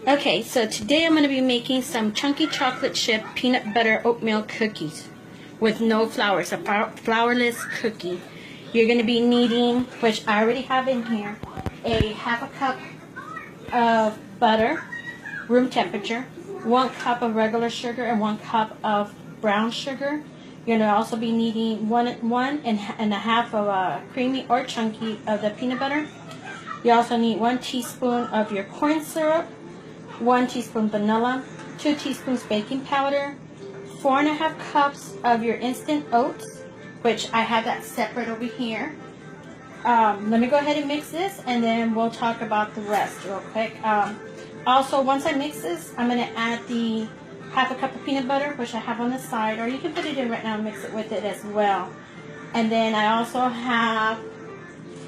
Okay, so today I'm going to be making some chunky chocolate chip peanut butter oatmeal cookies with no flour. It's a flourless cookie. You're going to be needing, which I already have in here, a half a cup of butter, room temperature, 1 cup of regular sugar, and 1 cup of brown sugar. You're going to also be needing one and a half of creamy or chunky of the peanut butter. You also need 1 teaspoon of your corn syrup, 1 teaspoon vanilla, 2 teaspoons baking powder, 4.5 cups of your instant oats, which I have that separate over here. Let me go ahead and mix this, and then we'll talk about the rest real quick. Also, once I mix this, I'm going to add the half a cup of peanut butter, which I have on the side, or you can put it in right now and mix it with it as well. And then I also have,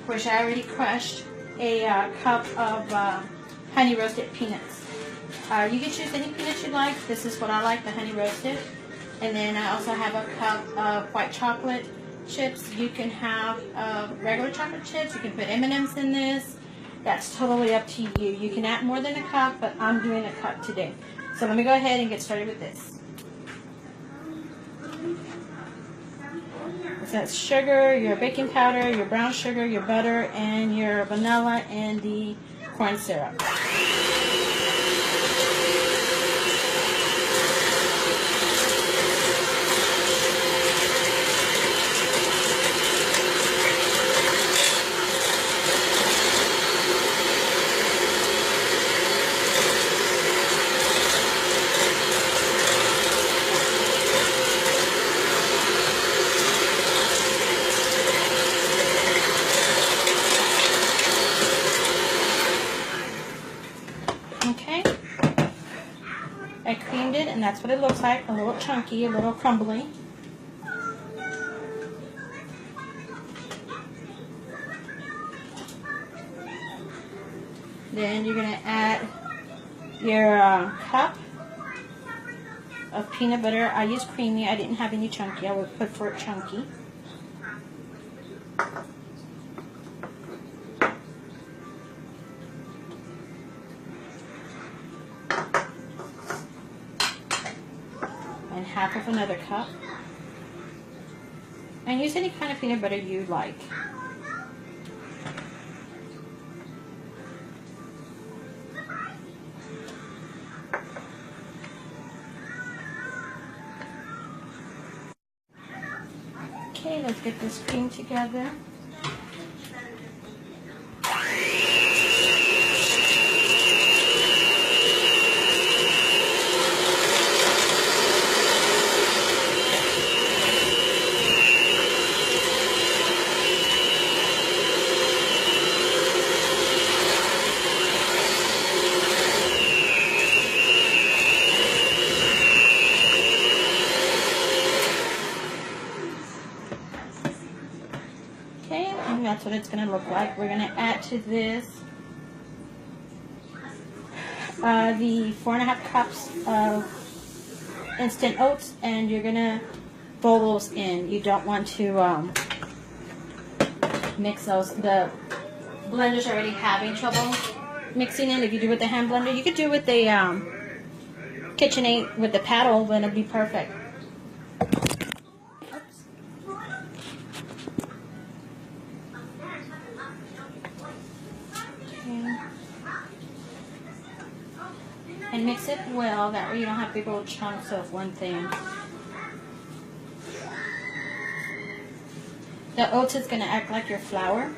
which I already crushed, a cup of honey roasted peanuts. You can choose any peanuts you like. This is what I like, the honey roasted. And then I also have a cup of white chocolate chips. You can have regular chocolate chips. You can put M&Ms in this. That's totally up to you. You can add more than a cup, but I'm doing a cup today. So let me go ahead and get started with this. So that's sugar, your baking powder, your brown sugar, your butter, and your vanilla, and the corn syrup. Okay, I creamed it, and that's what it looks like, a little chunky, a little crumbly. Then you're going to add your cup of peanut butter. I used creamy, I didn't have any chunky, I would put for it chunky. And half of another cup. And use any kind of peanut butter you like. Okay, let's get this cream together. Okay, and that's what it's going to look like. We're going to add to this the 4.5 cups of instant oats, and you're going to fold those in. You don't want to mix those. The blender's already having trouble mixing it. If you do it with the hand blender, you could do it with the KitchenAid with the paddle, then it'll be perfect. And mix it well, that way you don't have big old chunks of one thing. The oats is going to act like your flour.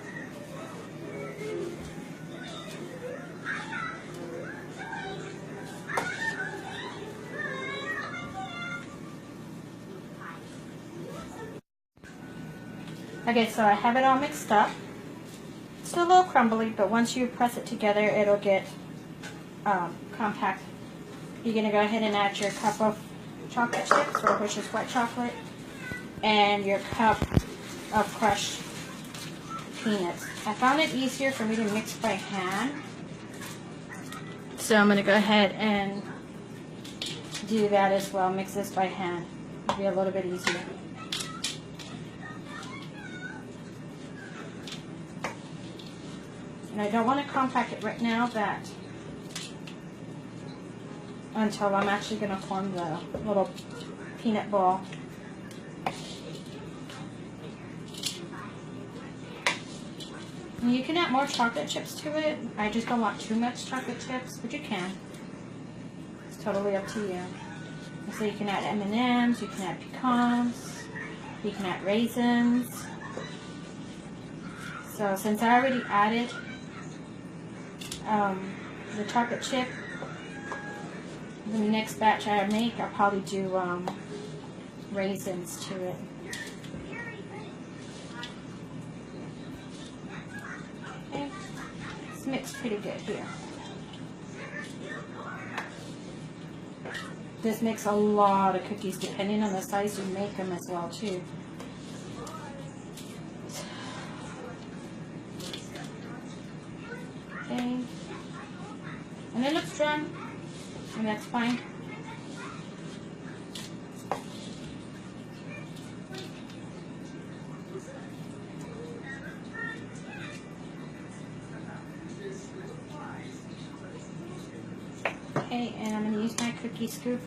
Okay, so I have it all mixed up. It's a little crumbly, but once you press it together, it'll get compact. You're going to go ahead and add your cup of chocolate chips, or which is white chocolate, and your cup of crushed peanuts. I found it easier for me to mix by hand, so I'm going to go ahead and do that as well. Mix this by hand. It'll be a little bit easier. And I don't want to compact it right now, that until I'm actually going to form the little peanut ball. And you can add more chocolate chips to it. I just don't want too much chocolate chips, but you can. It's totally up to you. So you can add M&Ms, you can add pecans, you can add raisins. So since I already added the chocolate chip, the next batch I make, I'll probably do raisins to it. Okay, it's mixed pretty good here. This makes a lot of cookies depending on the size you make them as well too. Okay, and it looks dry, and that's fine. Okay, and I'm going to use my cookie scoop.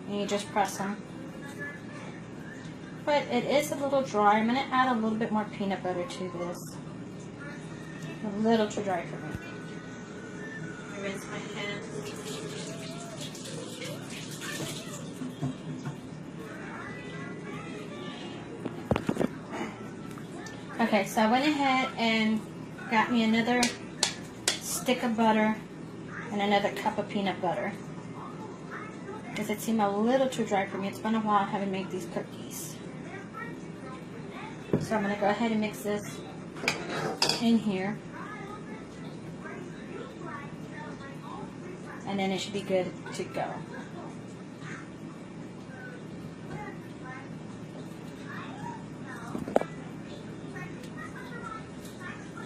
And you just press them. But it is a little dry. I'm going to add a little bit more peanut butter to this. A little too dry for me. I rinse my hands. Okay, so I went ahead and got me another stick of butter and another cup of peanut butter. Because it seemed a little too dry for me. It's been a while I haven't made these cookies. So I'm going to go ahead and mix this in here. And then it should be good to go.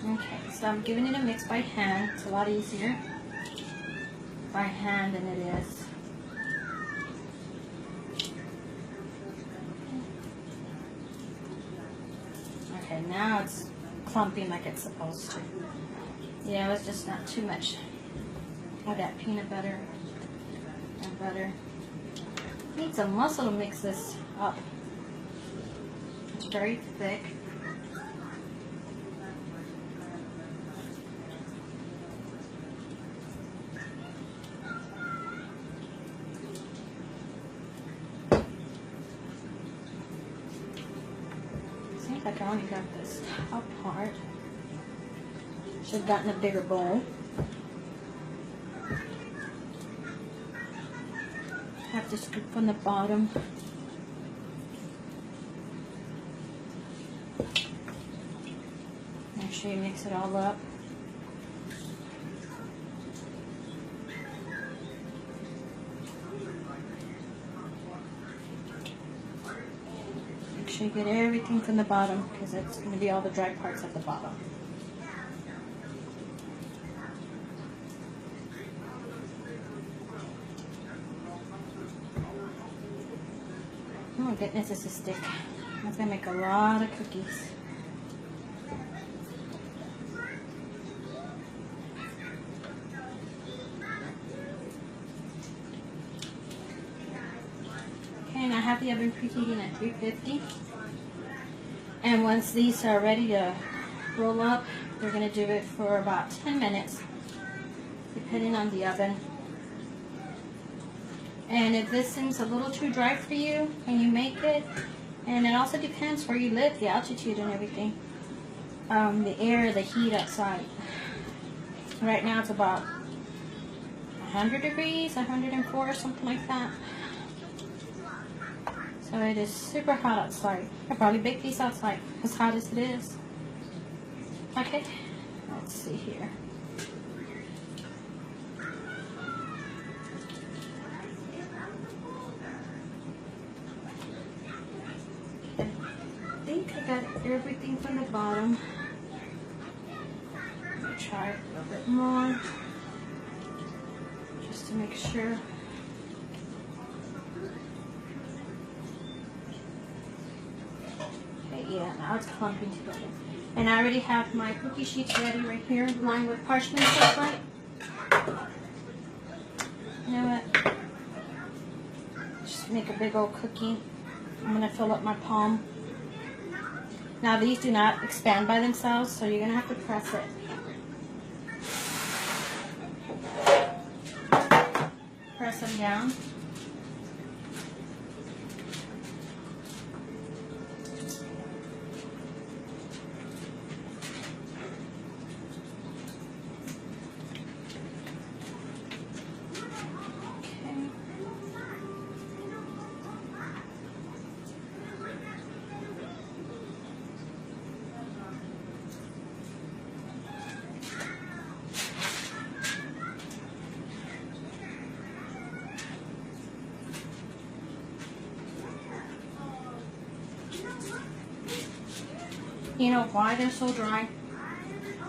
Okay, so I'm giving it a mix by hand. It's a lot easier by hand than it is. Okay, now it's clumping like it's supposed to. Yeah, it was just not too much of that peanut butter and butter. Need some muscle to mix this up. It's very thick. Seems like I only got this top part. Should have gotten a bigger bowl. Have to scoop from the bottom. Make sure you mix it all up. Make sure you get everything from the bottom because it's going to be all the dry parts at the bottom. Oh goodness, this is thick. That's gonna make a lot of cookies. Okay, and I have the oven preheating at 350. And once these are ready to roll up, we're gonna do it for about 10 minutes, depending on the oven. And if this seems a little too dry for you and you make it, and it also depends where you live, the altitude and everything, the air, the heat outside. Right now it's about 100 degrees, 104, something like that. So it is super hot outside. I'll probably bake these outside, as hot as it is. Okay, let's see here. I think I got everything from the bottom. Make try a little bit more, just to make sure. Okay, yeah, now it's clumping together. And I already have my cookie sheets ready right here, lined with parchment paper. You know what? Just make a big old cookie. I'm going to fill up my palm. Now these do not expand by themselves, so you're going to have to press it. Press them down. You know why they're so dry?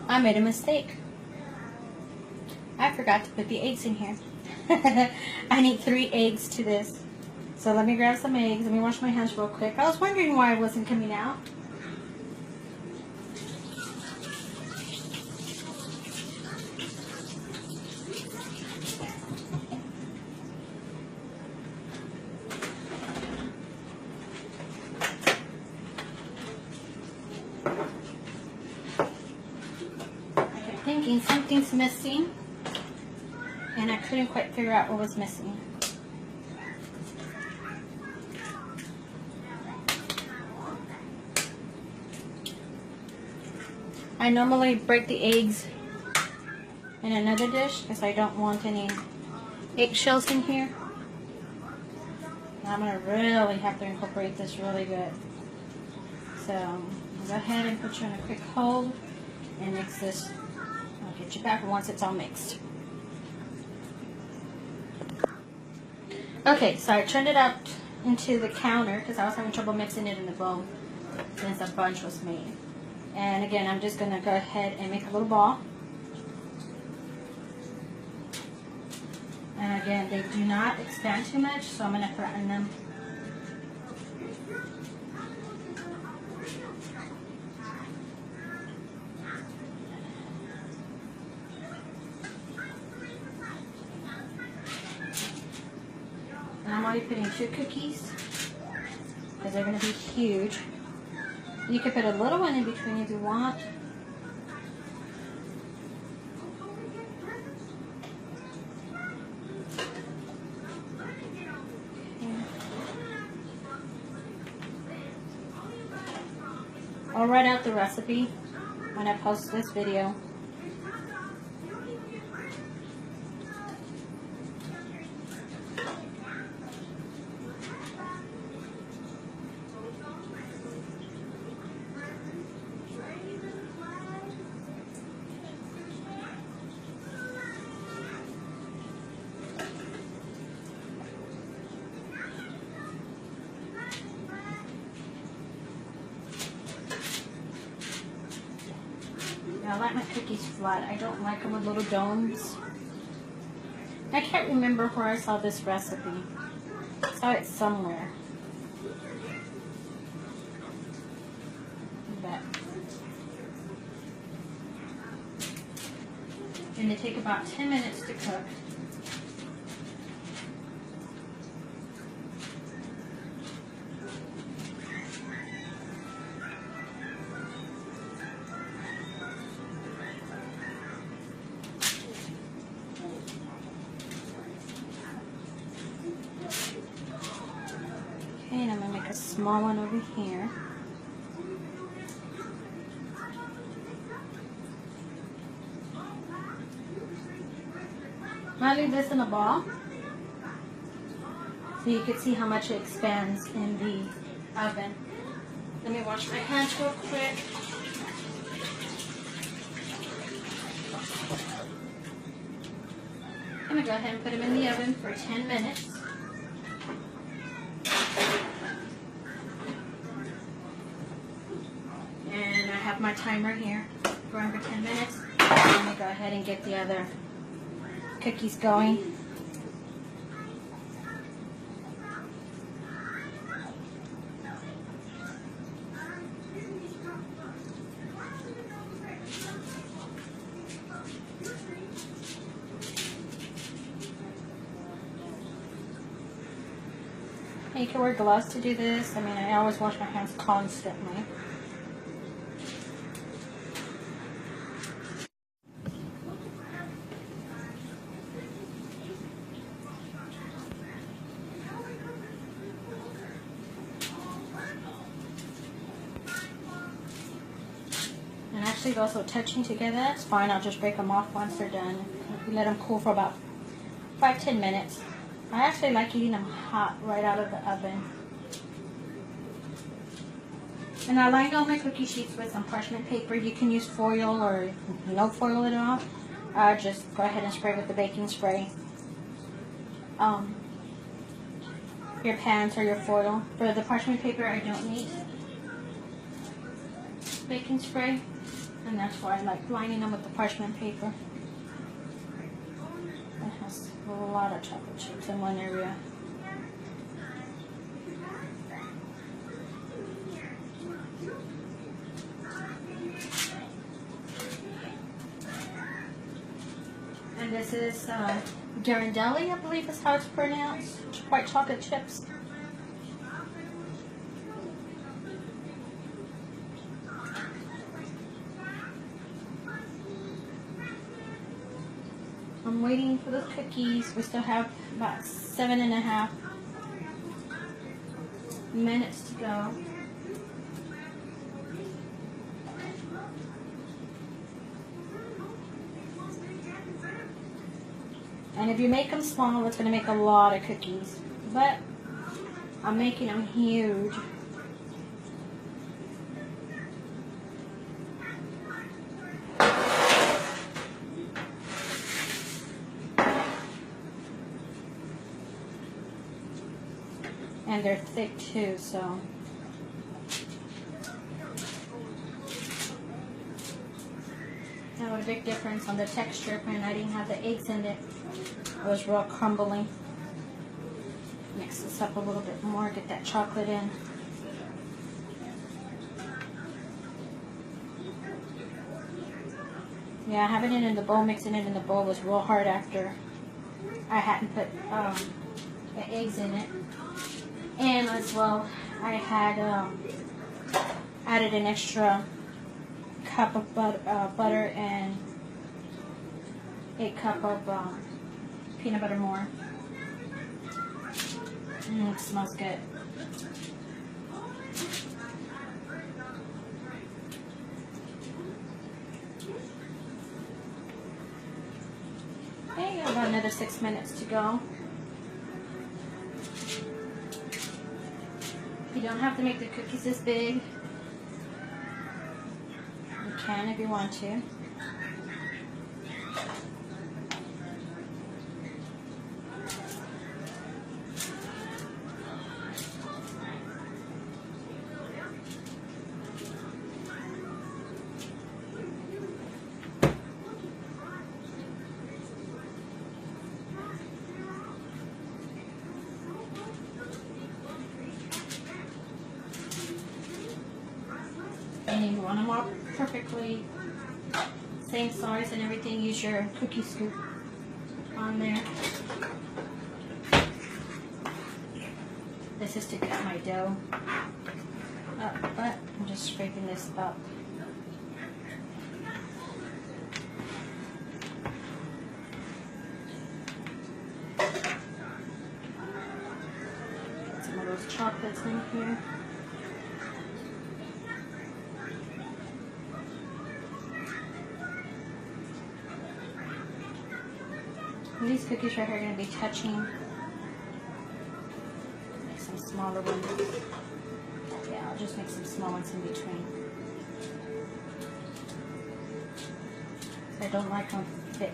I made a mistake. I forgot to put the eggs in here. I need 3 eggs to this. So let me grab some eggs. Let me wash my hands real quick. I was wondering why it wasn't coming out. Thinking something's missing, and I couldn't quite figure out what was missing. I normally break the eggs in another dish because I don't want any eggshells in here. I'm going to really have to incorporate this really good. So I'll go ahead and put you in a quick hold and mix this. I'll get you back once it's all mixed. Okay, so I turned it out into the counter because I was having trouble mixing it in the bowl since a bunch was made. And again, I'm just going to go ahead and make a little ball. And again, they do not expand too much, so I'm going to flatten them. And I'm only putting 2 cookies because they're going to be huge. You could put a little one in between if you want. I'll write out the recipe when I post this video. I like my cookies flat. I don't like them with little domes. I can't remember where I saw this recipe. I saw it somewhere. But, and they take about 10 minutes to cook. And I'm going to make a small one over here. I'll leave this in a ball so you can see how much it expands in the oven. Let me wash my hands real quick. I'm going to go ahead and put them in the oven for 10 minutes. And I have my timer here for under 10 minutes. I'm ahead and get the other cookies going. You can wear gloves to do this. I mean, I always wash my hands constantly. And actually, those are touching together. That's fine. I'll just break them off once they're done. Let them cool for about 5-10 minutes. I actually like eating them hot right out of the oven. And I lined all my cookie sheets with some parchment paper. You can use foil or no foil at all. Just go ahead and spray with the baking spray. Your pans or your foil. For the parchment paper, I don't need baking spray. And that's why I like lining them with the parchment paper. It has a lot of chocolate chips in one area. And this is Ghirardelli, I believe is how it's pronounced. White chocolate chips. I'm waiting for those cookies. We still have about 7.5 minutes to go. And if you make them small, it's going to make a lot of cookies. But I'm making them huge. And they're thick too, so. Now a big difference on the texture when I didn't have the eggs in it. It was real crumbly. Mix this up a little bit more, get that chocolate in. Yeah, having it in the bowl, mixing it in the bowl was real hard after I hadn't put the eggs in it. And as well, I had added an extra cup of butter and a cup of peanut butter more. It smells good. Okay, about another 6 minutes to go. You don't have to make the cookies this big. You can if you want to. And you want them all perfectly same size and everything. Use your cookie scoop on there. This is to cut my dough up, but I'm just scraping this up. Put some of those chocolates in here. These cookies right here are going to be touching. Make some smaller ones. Yeah, I'll just make some small ones in between. I don't like them thick.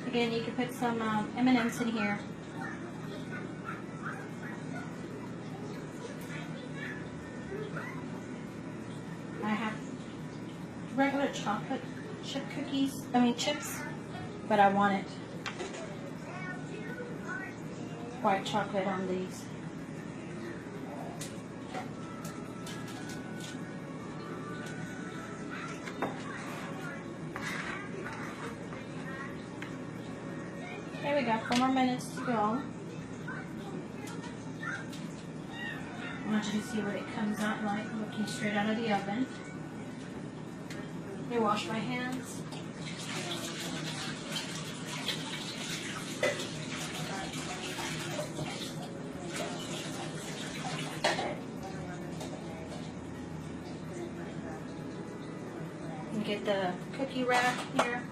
Again, you can put some M&Ms in here. regular chocolate chip cookies, chips, but I wanted white chocolate on these. Okay, we got 4 more minutes to go. I want you to see what it comes out like, looking straight out of the oven. Let me wash my hands. And get the cookie wrap here.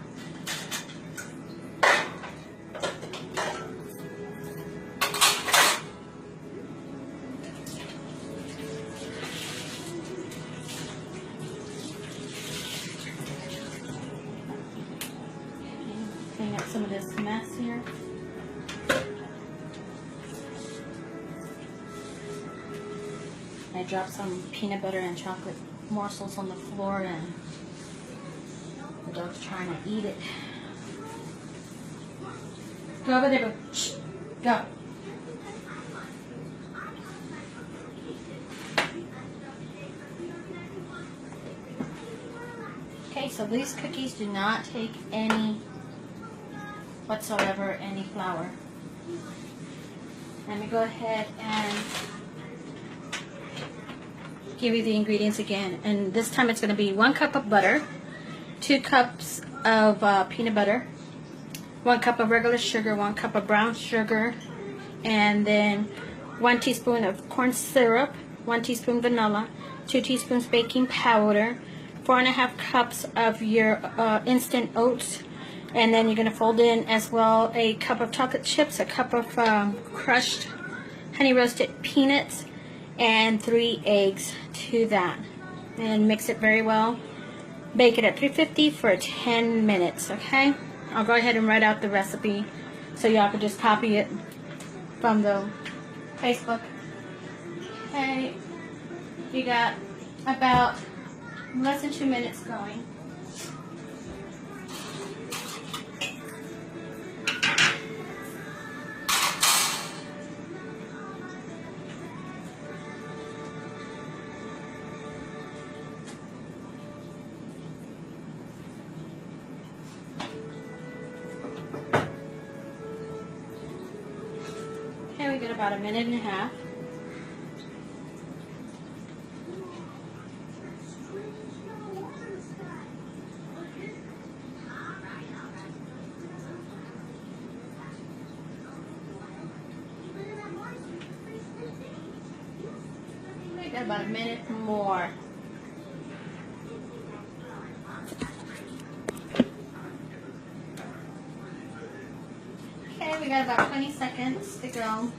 Clean up some of this mess here. I dropped some peanut butter and chocolate morsels on the floor and the dog's trying to eat it. Go over there, shh, go. Okay, so these cookies do not take any whatsoever, any flour. Let me go ahead and give you the ingredients again. And this time it's going to be 1 cup of butter, 2 cups of peanut butter, 1 cup of regular sugar, 1 cup of brown sugar, and then 1 teaspoon of corn syrup, 1 teaspoon vanilla, 2 teaspoons baking powder, 4.5 cups of your instant oats, and then you're going to fold in as well a cup of chocolate chips, a cup of crushed honey roasted peanuts, and 3 eggs to that. And mix it very well. Bake it at 350 for 10 minutes, okay? I'll go ahead and write out the recipe so y'all can just copy it from the Facebook. Okay, you got about less than 2 minutes going. Okay, we got about 1.5 minutes. We got about 1 minute more. Okay, we got about 20 seconds to go.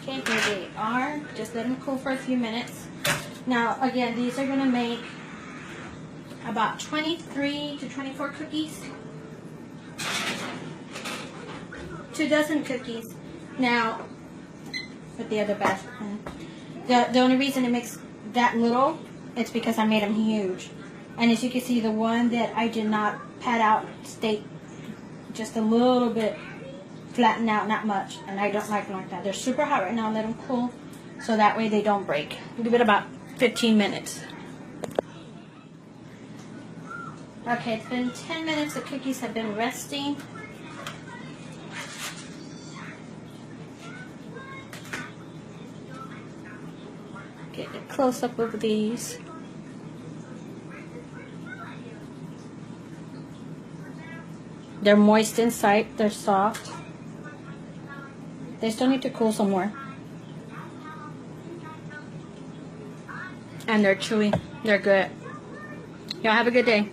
Okay, here they are. Just let them cool for a few minutes. Now, again, these are going to make about 23 to 24 cookies. 2 dozen cookies. Now, put the other basket in. The only reason it makes that little, it's because I made them huge. And as you can see, the one that I did not pat out stayed just a little bit flatten out, not much, and I don't like them like that. They're super hot right now. Let them cool so that way they don't break. Give it about 15 minutes. Okay, it's been 10 minutes. The cookies have been resting. Get a close up of these. They're moist inside. They're soft. They still need to cool some more. And they're chewy. They're good. Y'all have a good day.